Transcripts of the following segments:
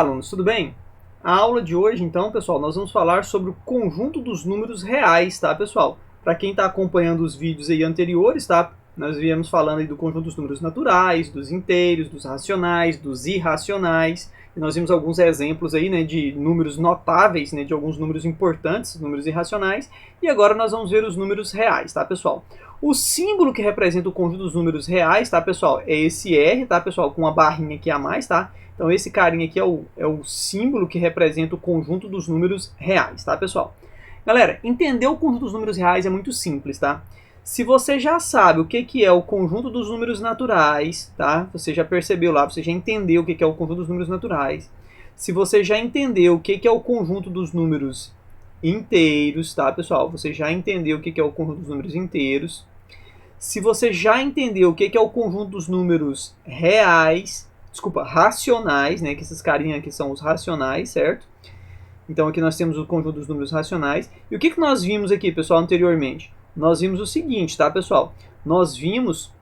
alunos, tudo bem? A aula de hoje, então, pessoal, nós vamos falar sobre o conjunto dos números reais, tá, pessoal? Para quem está acompanhando os vídeos aí anteriores, tá? Nós viemos falando aí do conjunto dos números naturais, dos inteiros, dos racionais, dos irracionais. E nós vimos alguns exemplos aí, né, de números notáveis, né, de alguns números importantes, números irracionais. E agora nós vamos ver os números reais, tá, pessoal? O símbolo que representa o conjunto dos números reais, tá, pessoal, é esse R, tá, pessoal, com uma barrinha aqui a mais, tá? Então esse carinha aqui é o símbolo que representa o conjunto dos números reais, tá, pessoal? Galera, entender o conjunto dos números reais é muito simples, tá? Se você já sabe o que é o conjunto dos números naturais, tá? Você já percebeu lá, você já entendeu o que é o conjunto dos números naturais. Se você já entendeu o que é o conjunto dos números inteiros, tá, pessoal? Você já entendeu o que é o conjunto dos números inteiros. Se você já entendeu o que é o conjunto dos números reais, desculpa, racionais, né? Que esses carinhas aqui são os racionais, certo? Então aqui nós temos o conjunto dos números racionais. E o que nós vimos aqui, pessoal, anteriormente? Nós vimos o seguinte, tá, pessoal? Nós vimos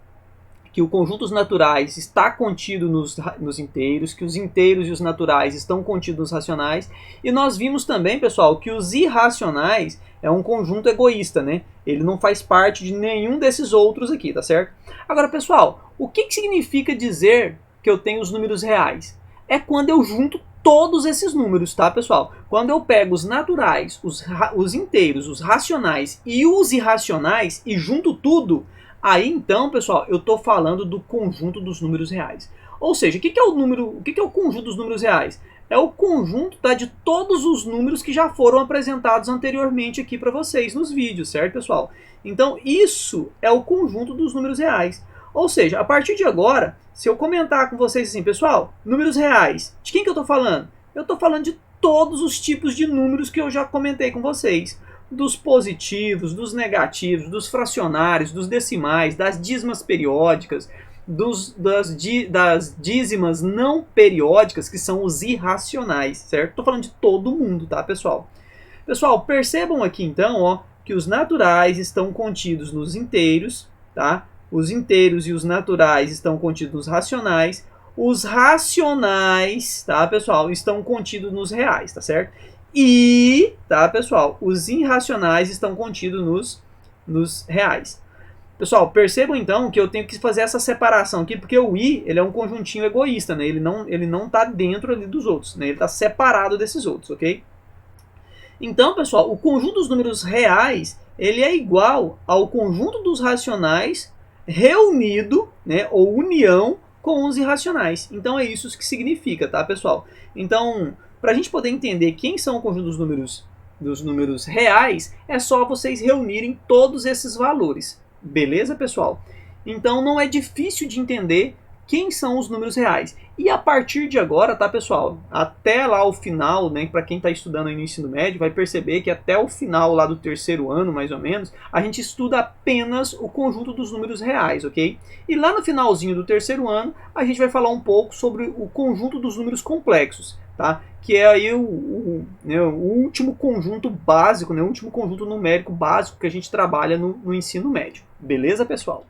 que o conjunto dos naturais está contido nos inteiros, que os inteiros e os naturais estão contidos nos racionais. E nós vimos também, pessoal, que os irracionais é um conjunto egoísta, né? Ele não faz parte de nenhum desses outros aqui, tá certo? Agora, pessoal, o que significa dizer que eu tenho os números reais? É quando eu junto todos esses números, tá, pessoal? Quando eu pego os naturais, os inteiros, os racionais e os irracionais e junto tudo, aí então, pessoal, eu estou falando do conjunto dos números reais. Ou seja, o que é o conjunto dos números reais? É o conjunto, tá, de todos os números que já foram apresentados anteriormente aqui para vocês nos vídeos, certo, pessoal? Então, isso é o conjunto dos números reais. Ou seja, a partir de agora, se eu comentar com vocês assim, pessoal, números reais, de quem que eu estou falando? Eu estou falando de todos os tipos de números que eu já comentei com vocês. Dos positivos, dos negativos, dos fracionários, dos decimais, das dízimas periódicas, das dízimas não periódicas, que são os irracionais, certo? Estou falando de todo mundo, tá, pessoal? Pessoal, percebam aqui então, ó, que os naturais estão contidos nos inteiros, tá? Os inteiros e os naturais estão contidos nos racionais. Os racionais, tá, pessoal, estão contidos nos reais, tá certo? E, tá, pessoal, os irracionais estão contidos nos reais. Pessoal, percebam então que eu tenho que fazer essa separação aqui, porque o I, ele é um conjuntinho egoísta, né? Ele não tá dentro ali dos outros, né? Ele está separado desses outros, ok? Então, pessoal, o conjunto dos números reais, ele é igual ao conjunto dos racionais reunido, né, ou união com os irracionais. Então é isso que significa, tá, pessoal? Então, para a gente poder entender quem são o conjunto dos números reais, é só vocês reunirem todos esses valores. Beleza, pessoal? Então não é difícil de entender quem são os números reais. E a partir de agora, tá, pessoal? Até lá o final, né, para quem está estudando aí no ensino médio, vai perceber que até o final lá do terceiro ano, mais ou menos, a gente estuda apenas o conjunto dos números reais, ok? E lá no finalzinho do terceiro ano, a gente vai falar um pouco sobre o conjunto dos números complexos, tá? Que é aí o último conjunto básico, né, o último conjunto numérico básico que a gente trabalha no ensino médio. Beleza, pessoal?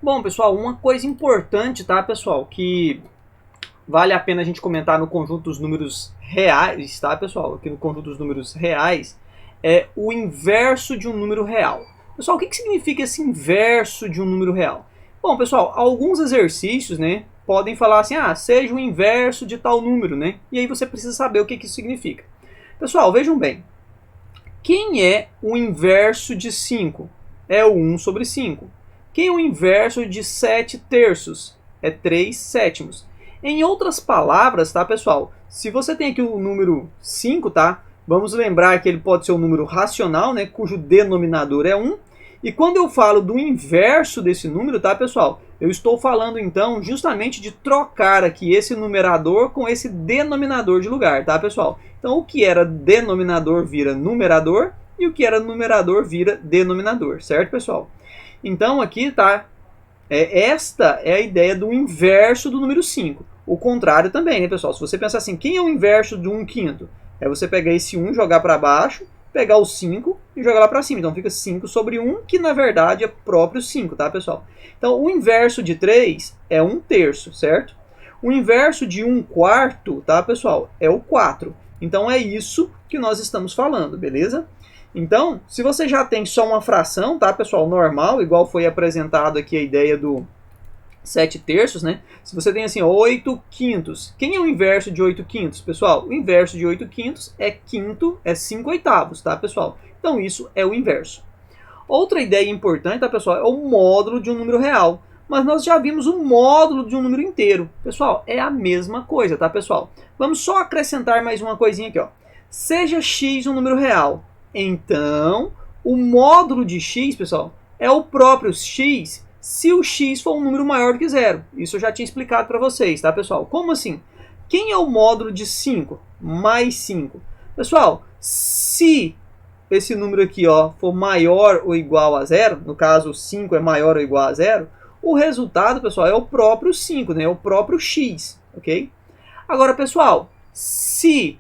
Bom, pessoal, uma coisa importante, tá, pessoal, que vale a pena a gente comentar no conjunto dos números reais, tá, pessoal? Aqui no conjunto dos números reais, é o inverso de um número real. Pessoal, o que significa esse inverso de um número real? Bom, pessoal, alguns exercícios, né, podem falar assim, seja o inverso de tal número, né? E aí você precisa saber o que isso significa. Pessoal, vejam bem. Quem é o inverso de 5? É o 1 sobre 5. Quem é o inverso de 7 terços? É 3 sétimos. Em outras palavras, tá, pessoal? Se você tem aqui o número 5, tá? Vamos lembrar que ele pode ser um número racional, né? Cujo denominador é 1. E quando eu falo do inverso desse número, tá, pessoal? Eu estou falando, então, justamente de trocar aqui esse numerador com esse denominador de lugar, tá, pessoal? Então, o que era denominador vira numerador e o que era numerador vira denominador, certo, pessoal? Então, aqui, tá? Esta é a ideia do inverso do número 5. O contrário também, né, pessoal? Se você pensar assim, quem é o inverso de 1/5? É você pegar esse 1, jogar para baixo, pegar o 5 e jogar lá para cima. Então fica 5 sobre 1, que na verdade é próprio 5, tá, pessoal? Então o inverso de 3 é 1 terço, certo? O inverso de 1/4, tá, pessoal, é o 4. Então é isso que nós estamos falando, beleza? Então, se você já tem só uma fração, tá, pessoal, normal, igual foi apresentado aqui a ideia do 7/3, né? Se você tem assim, 8/5. Quem é o inverso de 8/5, pessoal? O inverso de 8/5 é quinto, é 5/8, tá, pessoal? Então isso é o inverso. Outra ideia importante, tá, pessoal, é o módulo de um número real. Mas nós já vimos o módulo de um número inteiro. Pessoal, é a mesma coisa, tá, pessoal? Vamos só acrescentar mais uma coisinha aqui, ó. Seja x um número real, então o módulo de x, pessoal, é o próprio x se o x for um número maior do que zero. Isso eu já tinha explicado para vocês, tá, pessoal? Como assim? Quem é o módulo de 5 mais 5? Pessoal, se esse número aqui, ó, for maior ou igual a zero, no caso 5 é maior ou igual a zero, o resultado, pessoal, é o próprio 5, né? É o próprio x, ok? Agora, pessoal, se,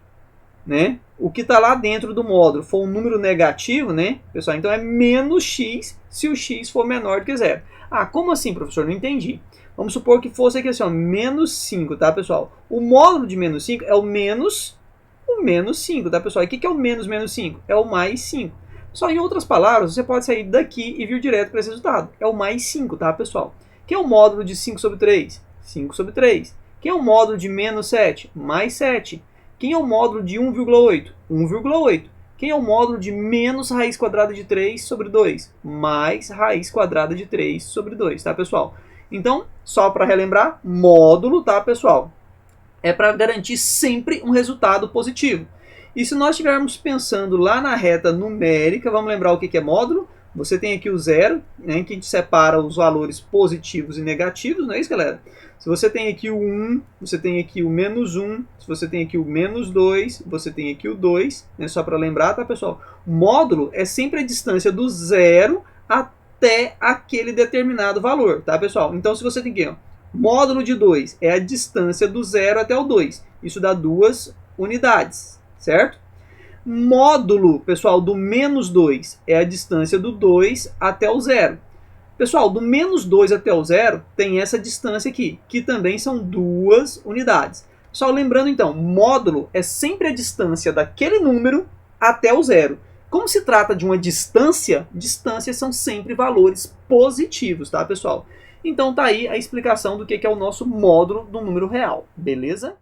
né, o que está lá dentro do módulo for um número negativo, né, pessoal, então é menos x se o x for menor do que zero. Ah, como assim, professor? Não entendi. Vamos supor que fosse aqui assim, ó, menos 5, tá, pessoal? O módulo de menos 5 é o menos 5, tá, pessoal? E o que é o menos 5? É o mais 5. Só em outras palavras, você pode sair daqui e vir direto para esse resultado. É o mais 5, tá, pessoal? Que é o módulo de 5/3? 5/3. Quem é o módulo de menos 7? Mais 7. Quem é o módulo de 1,8? 1,8. Quem é o módulo de menos raiz quadrada de 3/2? Mais raiz quadrada de 3/2, tá, pessoal? Então, só para relembrar, módulo, tá, pessoal? É para garantir sempre um resultado positivo. E se nós estivermos pensando lá na reta numérica, vamos lembrar o que é módulo? Você tem aqui o zero, né, que separa os valores positivos e negativos, não é isso, galera? Se você tem aqui o 1, você tem aqui o menos 1, se você tem aqui o menos 2, você tem aqui o 2, né, só para lembrar, tá, pessoal? Módulo é sempre a distância do zero até aquele determinado valor, tá, pessoal? Então, se você tem aqui, ó, módulo de 2 é a distância do 0 até o 2. Isso dá 2 unidades, certo? Módulo, pessoal, do menos 2 é a distância do 2 até o 0. Pessoal, do menos 2 até o 0 tem essa distância aqui, que também são 2 unidades. Só lembrando então, módulo é sempre a distância daquele número até o 0. Como se trata de uma distância, distâncias são sempre valores positivos, tá, pessoal? Então tá aí a explicação do que é o nosso módulo do número real, beleza?